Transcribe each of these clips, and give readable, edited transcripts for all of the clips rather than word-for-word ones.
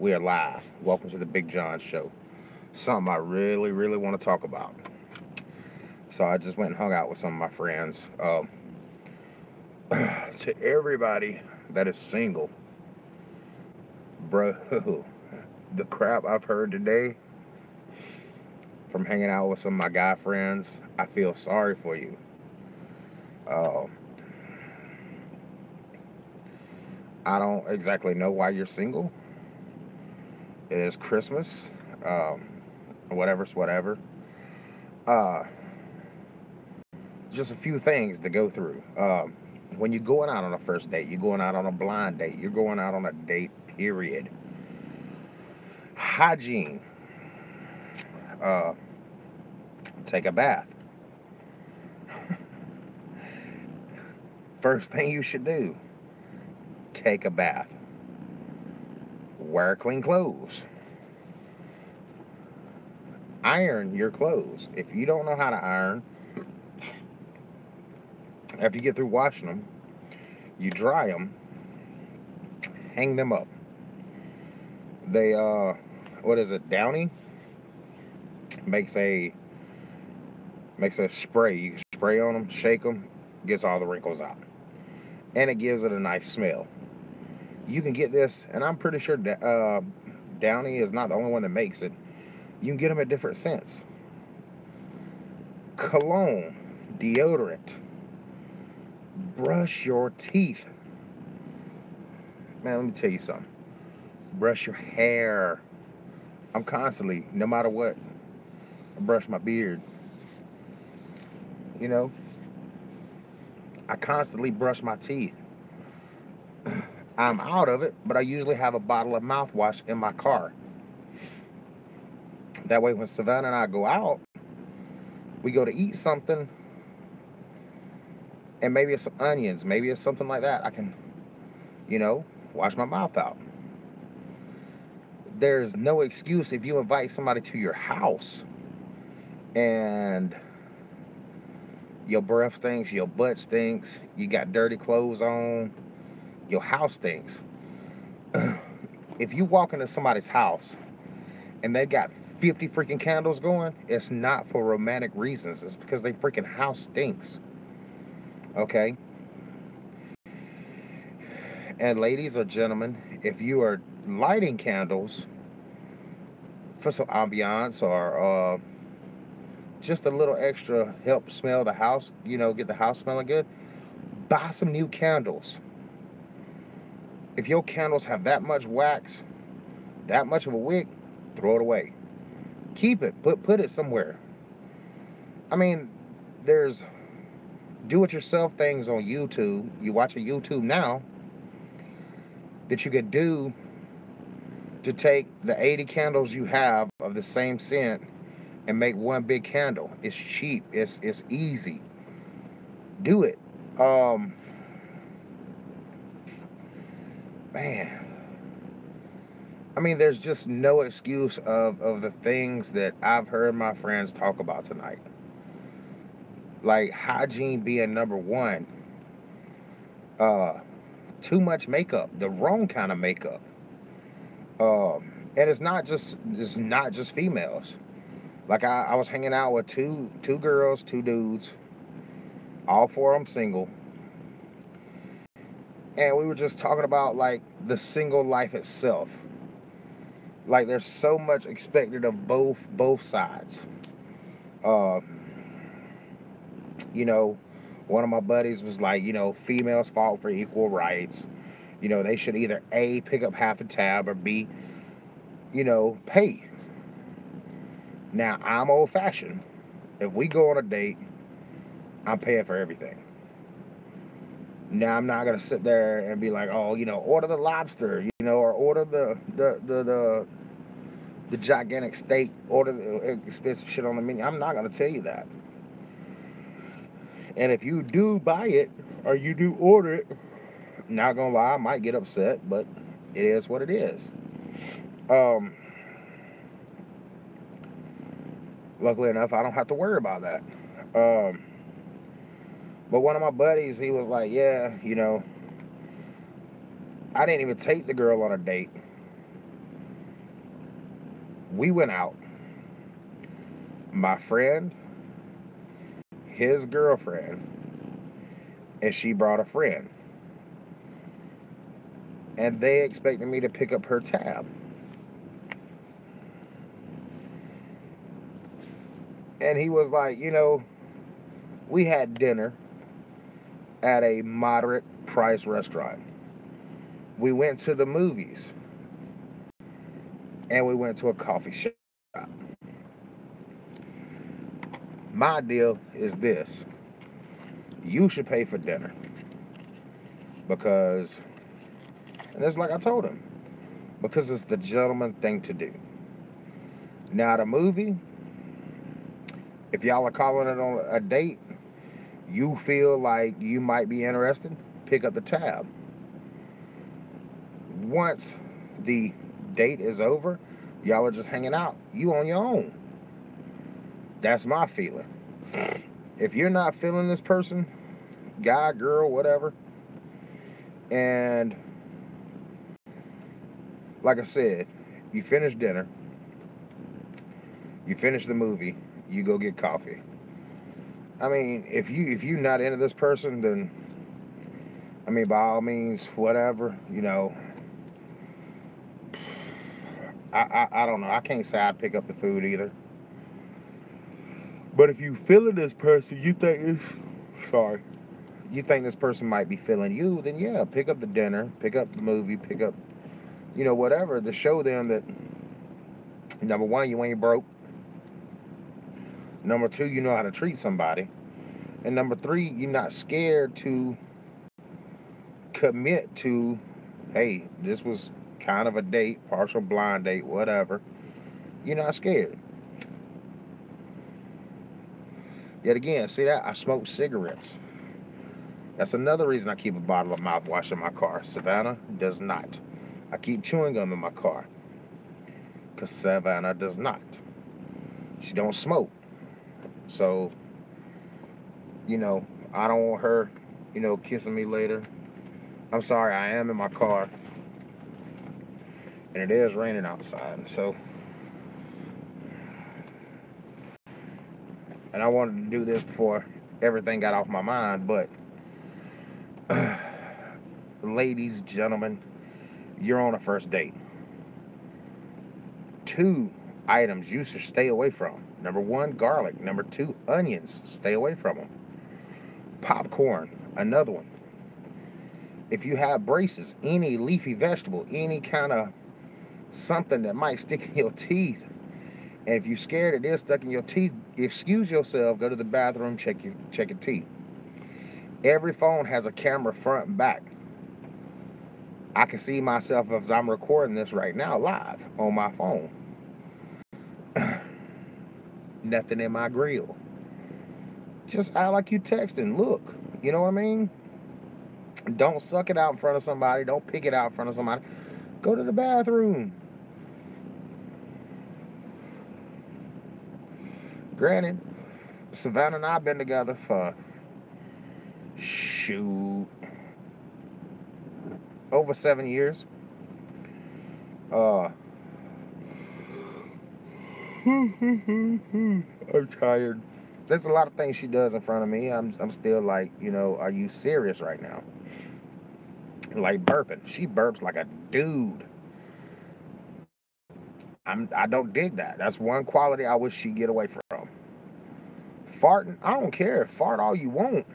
We are live. Welcome to the Big John Show. Something I really, really want to talk about. So I just went and hung out with some of my friends. To everybody that is single, bro, the crap I've heard today from hanging out with some of my guy friends, I feel sorry for you. Uh, I don't exactly know why you're single. It is Christmas. Whatever's whatever. Uh, just a few things to go through. When you're going out on a first date, you're going out on a blind date, you're going out on a date, period. Hygiene. Uh, Take a bath. First thing you should do, take a bath. Wear clean clothes. Iron your clothes. If you don't know how to iron, after you get through washing them, you dry them, hang them up. They, what is it, Downy? Makes a spray. You can spray on them, shake them, gets all the wrinkles out. And it gives it a nice smell. You can get this, and I'm pretty sure Downy is not the only one that makes it. You can get them at different scents. Cologne, deodorant. Brush your teeth. Man, let me tell you something. Brush your hair. I'm constantly, no matter what, I brush my beard. You know, I constantly brush my teeth. I'm out of it, but I usually have a bottle of mouthwash in my car. That way, when Savannah and I go out, we go to eat something, and maybe it's some onions, maybe it's something like that. I can, wash my mouth out. There's no excuse if you invite somebody to your house and your breath stinks, your butt stinks, you got dirty clothes on, your house stinks. If you walk into somebody's house and they got 50 freaking candles going, it's not for romantic reasons. It's because they freaking house stinks. Okay? And ladies or gentlemen, if you are lighting candles for some ambiance or just a little extra help smell the house, get the house smelling good, buy some new candles. If your candles have that much wax, that much of a wick, throw it away. Keep it. Put it somewhere. I mean, there's do-it-yourself things on YouTube. You watch a YouTube now that you could do to take the 80 candles you have of the same scent and make one big candle. It's cheap. It's easy. Do it. Man. I mean, there's just no excuse of the things that I've heard my friends talk about tonight. Like hygiene being number one. Too much makeup. The wrong kind of makeup. And it's not just females. Like I was hanging out with two girls, two dudes, all four of them single, and we were just talking about like the single life itself. Like there's so much expected of both sides. Uh, One of my buddies was like, females fought for equal rights. They should either A, pick up half the tab, or B, pay. Now, I'm old-fashioned. If we go on a date, I'm paying for everything. Now, I'm not going to sit there and be like, oh, order the lobster, or order the gigantic steak, order the expensive shit on the menu. I'm not going to tell you that. And if you do buy it, or you do order it, not going to lie, I might get upset, but it is what it is. Luckily enough, I don't have to worry about that. But one of my buddies, he was like, I didn't even take the girl on a date. We went out. My friend, his girlfriend, and she brought a friend. And they expected me to pick up her tab. And he was like, we had dinner at a moderate price restaurant. We went to the movies. And we went to a coffee shop. My deal is this. You should pay for dinner. Because, and it's like I told him, because it's the gentleman thing to do. Now, the movie, if y'all are calling it on a date, you feel like you might be interested, pick up the tab. Once the date is over, y'all are just hanging out. You on your own. That's my feeling. If you're not feeling this person, guy, girl, whatever, and like I said, you finish dinner, you finish the movie, you go get coffee. I mean, if you're not into this person, then I mean, by all means, whatever, I don't know. I can't say I'd pick up the food either. But if you feeling this person, you think this person might be feeling you, then yeah, pick up the dinner, pick up the movie, pick up, whatever, to show them that, number one, you ain't broke. Number two, you know how to treat somebody. And number three, you're not scared to commit to, hey, this was kind of a date, partial blind date, whatever. You're not scared. Yet again, see that? I smoke cigarettes. That's another reason I keep a bottle of mouthwash in my car. Savannah does not. I keep chewing gum in my car. Because Savannah does not. She don't smoke. So, I don't want her, kissing me later. I'm sorry, I am in my car. And it is raining outside. So, and I wanted to do this before everything got off my mind, but ladies, gentlemen, you're on a first date. 2 items you should stay away from. Number 1, garlic. Number 2, onions. Stay away from them. Popcorn, another one. If you have braces, any leafy vegetable, any kind of something that might stick in your teeth, and if you're scared it is stuck in your teeth, excuse yourself, go to the bathroom, check your teeth. Every phone has a camera front and back. I can see myself as I'm recording this right now live on my phone. Nothing in my grill. Just act like you texting. Look, you know what I mean? Don't suck it out in front of somebody. Don't pick it out in front of somebody. Go to the bathroom. Granted, Savannah and I have been together for, over 7 years. I'm tired. There's a lot of things she does in front of me. I'm still like, are you serious right now? Like burping. She burps like a dude. I don't dig that. That's one quality I wish she'd get away from. Farting, I don't care. Fart all you want.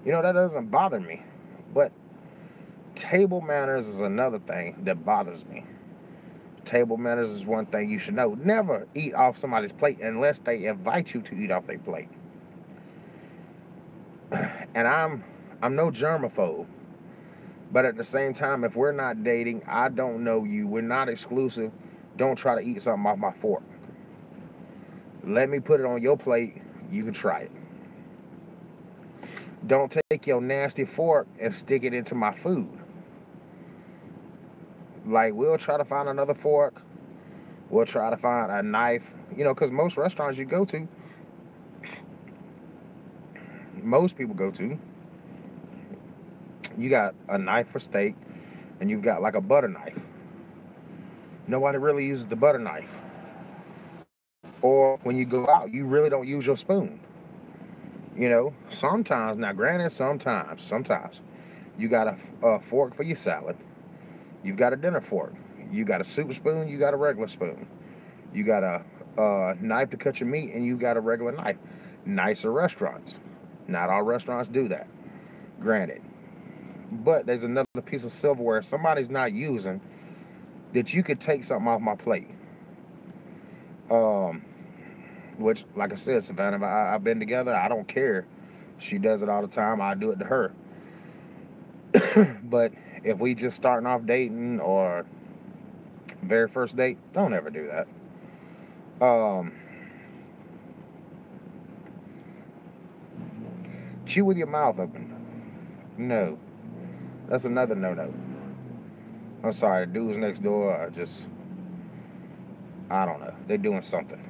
That doesn't bother me. But table manners is another thing that bothers me. Table manners is one thing you should know. Never eat off somebody's plate unless they invite you to eat off their plate. And I'm no germaphobe. But at the same time, if we're not dating, I don't know you, we're not exclusive, don't try to eat something off my fork. Let me put it on your plate, you can try it. Don't take your nasty fork and stick it into my food. Like, we'll try to find another fork. We'll try to find a knife. Because most restaurants you go to, most people go to, you got a knife for steak, and you've got like a butter knife. Nobody really uses the butter knife. Or when you go out, you really don't use your spoon. Sometimes, now granted, sometimes you got a fork for your salad. You've got a dinner fork. You got a soup spoon. You got a regular spoon. You got a knife to cut your meat, and you got a regular knife. Nicer restaurants. Not all restaurants do that. Granted. But there's another piece of silverware somebody's not using that you could take something off my plate. Um, which, like I said, Savannah, I've been together. I don't care. She does it all the time. I do it to her. But if we just starting off dating or very first date, don't ever do that. Um, chew with your mouth open. No, that's another no-no. I'm sorry, the dudes next door are just, I don't know. They're doing something.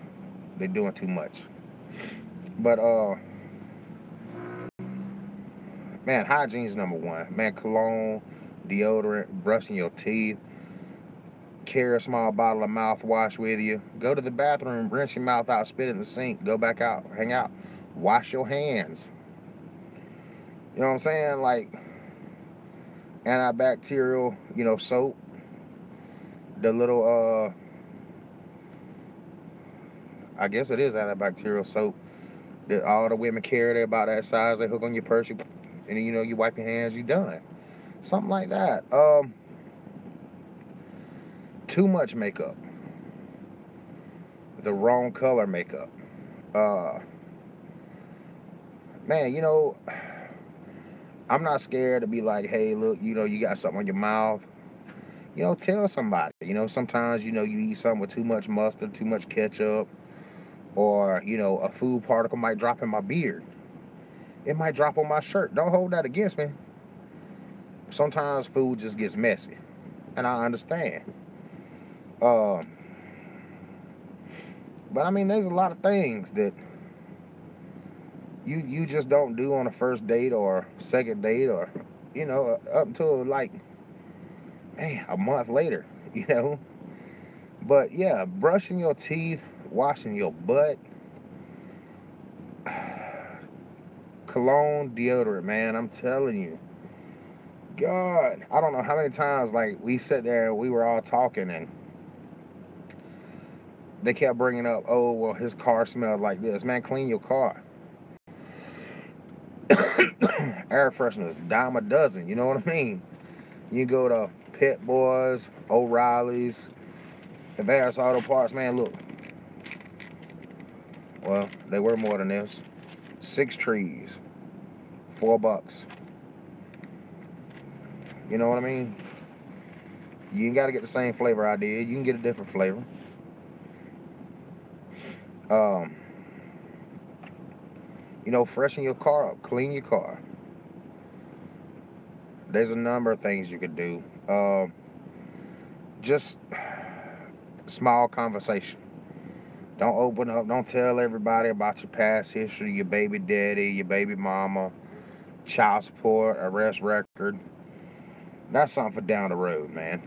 They're doing too much. But man, hygiene's number one. Man, cologne, deodorant, brushing your teeth, carry a small bottle of mouthwash with you. Go to the bathroom, rinse your mouth out, spit in the sink, go back out, hang out, wash your hands. You know what I'm saying? Like antibacterial, soap. The little I guess it is antibacterial soap that all the women carry. They're about that size. They hook on your purse, and you wipe your hands. You done. Something like that. Too much makeup. The wrong color makeup. Uh, man, I'm not scared to be like, hey, look, you got something on your mouth. Tell somebody. Sometimes, you eat something with too much mustard, too much ketchup, or, a food particle might drop in my beard. It might drop on my shirt. Don't hold that against me. Sometimes food just gets messy, and I understand. Uh, but I mean, there's a lot of things that you just don't do on a first date or second date or, up until like, man, a month later, But yeah, brushing your teeth, washing your butt, cologne, deodorant, man, I'm telling you. God, I don't know how many times, like, we sat there and we were all talking and they kept bringing up, oh, well, his car smelled like this. Man, clean your car. Air fresheners, dime a dozen, you know what I mean? You go to Pet Boys, O'Reilly's, Advanced Auto Parts, man, look. Well, they were more than this. 6 trees, $4. You know what I mean? You ain't got to get the same flavor I did. You can get a different flavor. Um, freshen your car up, clean your car. There's a number of things you could do. Just small conversation. Don't open up. Don't tell everybody about your past history, your baby daddy, your baby mama, child support, arrest record. That's something for down the road, man.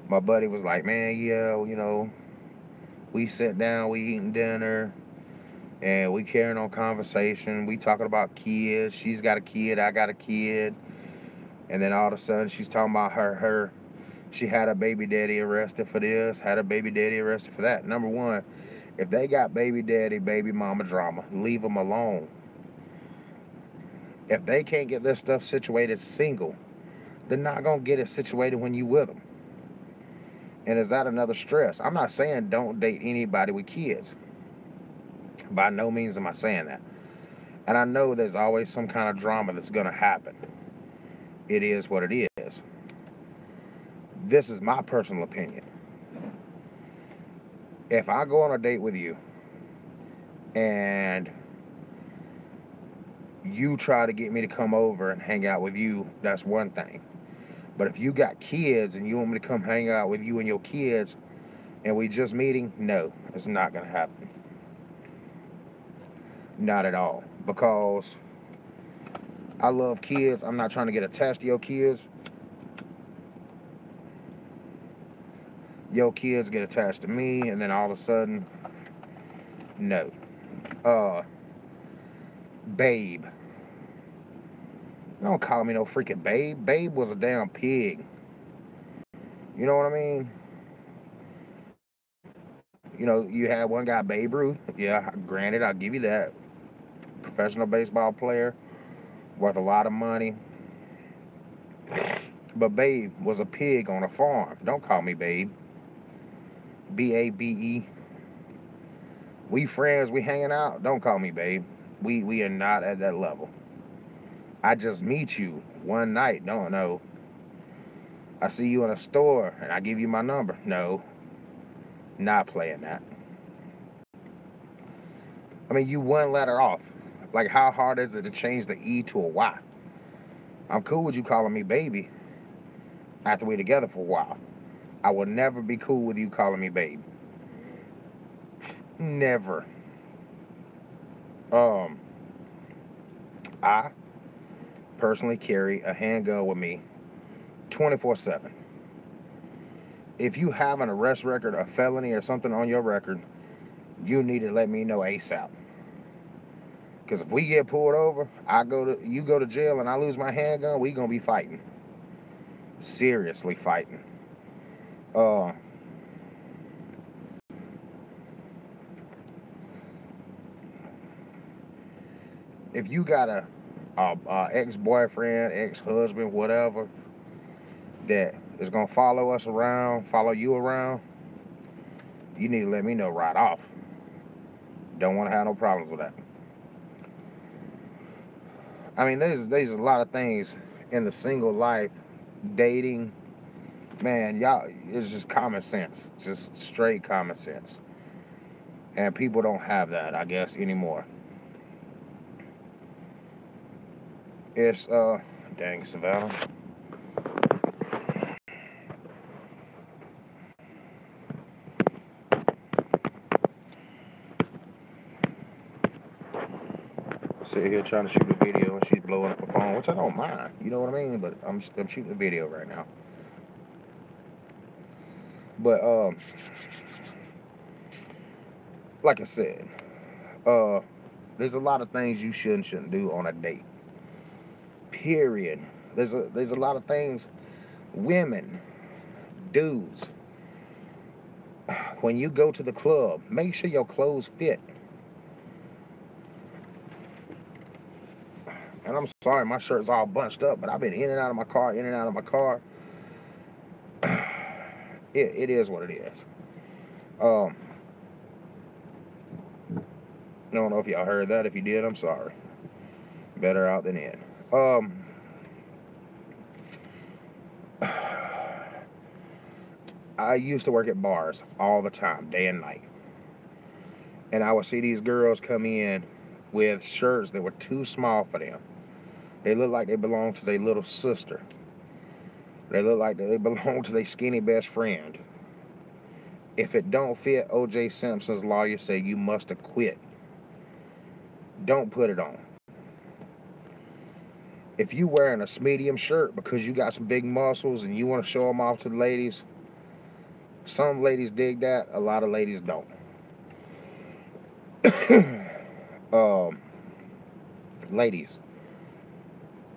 My buddy was like, man, yeah, we sat down, we eating dinner, and we carrying on conversation. We talking about kids. She's got a kid, I got a kid. And then all of a sudden, she's talking about she had a baby daddy arrested for this, had a baby daddy arrested for that. Number one, if they got baby daddy, baby mama drama, leave them alone. If they can't get their stuff situated single, they're not going to get it situated when you with them. And is that another stress? I'm not saying don't date anybody with kids. By no means am I saying that. And I know there's always some kind of drama that's going to happen. It is what it is. This is my personal opinion. If I go on a date with you and you try to get me to come over and hang out with you, that's one thing. But if you got kids and you want me to come hang out with you and your kids and we just meeting, no, it's not going to happen. Not at all. Because I love kids. I'm not trying to get attached to your kids. your kids get attached to me, and then all of a sudden, no. Uh, Babe. Don't call me no freaking babe. Babe was a damn pig. You know what I mean? You know, you had one guy, Babe Ruth. Yeah, granted, I'll give you that. Professional baseball player, worth a lot of money. But Babe was a pig on a farm. Don't call me Babe. Babe. We friends, we hanging out. Don't call me Babe. We are not at that level. I just meet you one night. No. I see you in a store and I give you my number. No. Not playing that. I mean, you one letter off. Like, how hard is it to change the E to a Y? I'm cool with you calling me baby after we're together for a while. I will never be cool with you calling me babe. Never. I personally carry a handgun with me 24/7. If you have an arrest record, a felony, or something on your record, you need to let me know ASAP. Because if we get pulled over, you go to jail, and I lose my handgun, we gonna be fighting. Seriously fighting. If you got a ex-boyfriend, ex-husband, whatever, that is gonna follow you around, you need to let me know right off. Don't want to have no problems with that. I mean, there's a lot of things in the single life, dating, man, y'all, it's just common sense. Just straight common sense. And people don't have that, I guess, anymore. It's, dang, Savannah. Sitting here trying to shoot a video and she's blowing up the phone, which I don't mind. You know what I mean? But I'm shooting a video right now. But like I said, there's a lot of things you shouldn't do on a date. Period. There's a lot of things, women, dudes. When you go to the club, make sure your clothes fit. And I'm sorry, my shirt's all bunched up, but I've been in and out of my car. It is what it is. I don't know if y'all heard that. If you did, I'm sorry. Better out than in. I used to work at bars all the time, day and night. And I would see these girls come in with shirts that were too small for them. They look like they belong to their little sister. They look like they belong to their skinny best friend. If it don't fit, O.J. Simpson's lawyer said you must have quit. Don't put it on. If you wearing a medium shirt because you got some big muscles and you want to show them off to the ladies, some ladies dig that, a lot of ladies don't. Ladies,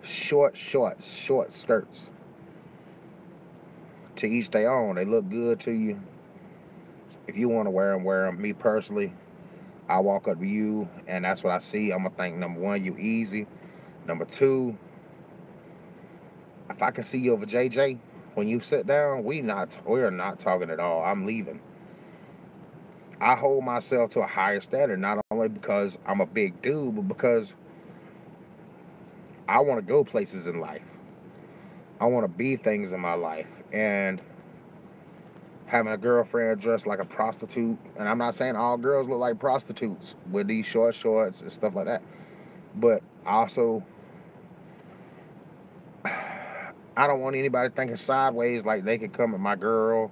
short shorts, short skirts. To each their own. They look good to you. If you want to wear them, wear them. Me personally, I walk up to you and that's what I see. I'm going to think, number one, you easy. Number two, if I can see you over JJ, when you sit down, we're not talking at all. I'm leaving. I hold myself to a higher standard, not only because I'm a big dude, but because I want to go places in life. I want to be things in my life. And having a girlfriend dressed like a prostitute, and I'm not saying all girls look like prostitutes with these short shorts and stuff like that, but also, I don't want anybody thinking sideways like they could come at my girl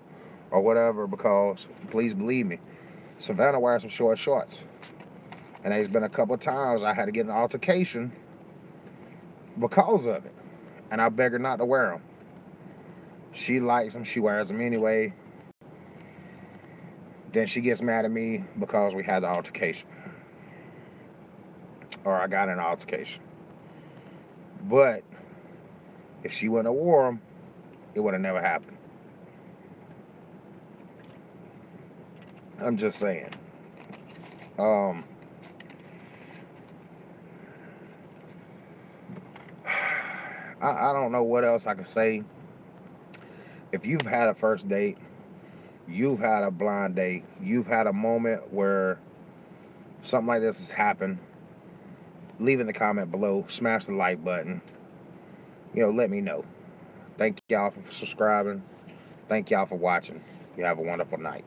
or whatever, because please believe me, Savannah wears some short shorts. And there's been a couple of times I had to get an altercation because of it. And I beg her not to wear them. She likes them. She wears them anyway. then she gets mad at me because we had the altercation. Or I got an altercation. But if she wouldn't have wore them, it would have never happened. I'm just saying. I don't know what else I could say. If you've had a first date, you've had a blind date, you've had a moment where something like this has happened, leave in the comment below, smash the like button, let me know. Thank y'all for subscribing. Thank y'all for watching. You have a wonderful night.